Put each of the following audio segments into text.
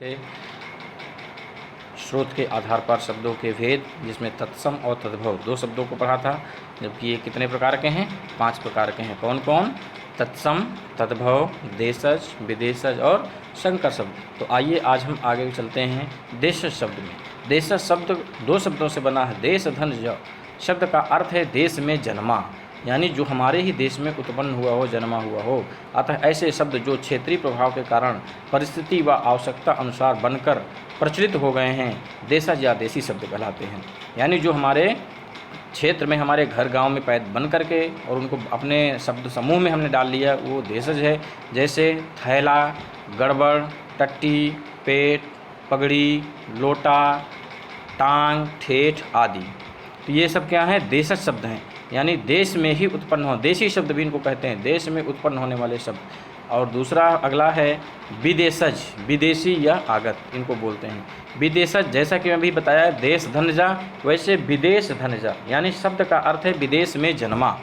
थे स्रोत के आधार पर शब्दों के भेद, जिसमें तत्सम और तद्भव दो शब्दों को पढ़ा था, जबकि ये कितने प्रकार के हैं? 5 प्रकार के हैं। कौन कौन? तत्सम, तद्भव, देशज, विदेशज और संकर शब्द। तो आइए आज हम आगे चलते हैं देशज शब्द में। देशज शब्द दो शब्दों से बना है। देश धन ज शब्द का अर्थ है देश में जन्मा, यानी जो हमारे ही देश में उत्पन्न हुआ हो, जन्मा हुआ हो। अतः ऐसे शब्द जो क्षेत्रीय प्रभाव के कारण परिस्थिति व आवश्यकता अनुसार बनकर प्रचलित हो गए हैं, देशज या देसी शब्द कहलाते हैं। यानी जो हमारे क्षेत्र में, हमारे घर गांव में पैदा बन करके और उनको अपने शब्द समूह में हमने डाल लिया, वो देशज है। जैसे थैला, गड़बड़, टट्टी, पेट, पगड़ी, लोटा, टांग, ठेठ आदि। तो ये सब क्या है? देशज शब्द हैं, यानी देश में ही उत्पन्न हो। देशी शब्द भी इनको कहते हैं, देश में उत्पन्न होने वाले शब्द। और दूसरा अगला है विदेशज, विदेशी या आगत, इनको बोलते हैं विदेशज। जैसा कि मैं अभी बताया देश धनजा, वैसे विदेश धनजा, यानी शब्द का अर्थ है विदेश में जन्मा,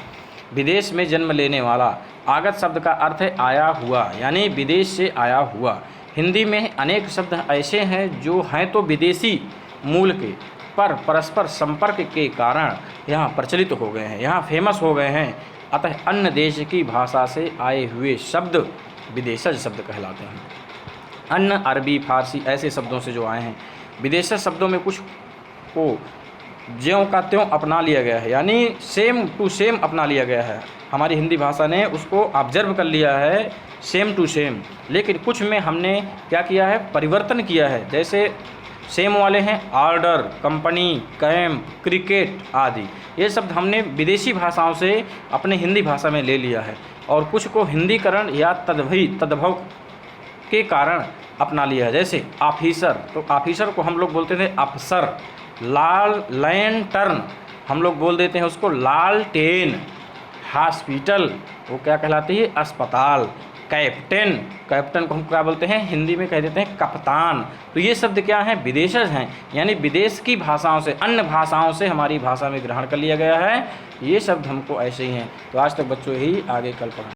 विदेश में जन्म लेने वाला। आगत शब्द का अर्थ है आया हुआ, यानी विदेश से आया हुआ। हिंदी में अनेक शब्द ऐसे हैं जो हैं तो विदेशी मूल के, पर परस्पर संपर्क के कारण यहाँ प्रचलित हो गए हैं, यहाँ फेमस हो गए हैं। अतः अन्य देश की भाषा से आए हुए शब्द विदेशज शब्द कहलाते हैं। अन्य अरबी, फारसी ऐसे शब्दों से जो आए हैं। विदेशज शब्दों में कुछ को ज्यों का त्यों अपना लिया गया है, यानी सेम टू सेम अपना लिया गया है। हमारी हिंदी भाषा ने उसको ऑब्जर्व कर लिया है सेम टू सेम, लेकिन कुछ में हमने क्या किया है? परिवर्तन किया है। जैसे सेम वाले हैं ऑर्डर, कंपनी, कैंप, क्रिकेट आदि। ये शब्द हमने विदेशी भाषाओं से अपने हिंदी भाषा में ले लिया है, और कुछ को हिंदीकरण या तद्भव के कारण अपना लिया है। जैसे ऑफिसर, तो ऑफिसर को हम लोग बोलते थे अफसर। लाल लैंटर्न हम लोग बोल देते हैं उसको लालटेन। हॉस्पिटल वो क्या कहलाती है? अस्पताल। कैप्टन, कैप्टन को हम क्या बोलते हैं? हिंदी में कह देते हैं कप्तान। तो ये शब्द क्या हैं? विदेशज हैं, यानी विदेश की भाषाओं से, अन्य भाषाओं से हमारी भाषा में ग्रहण कर लिया गया है। ये शब्द हमको ऐसे ही हैं। तो आज तक बच्चों ही आगे कल पढ़ा।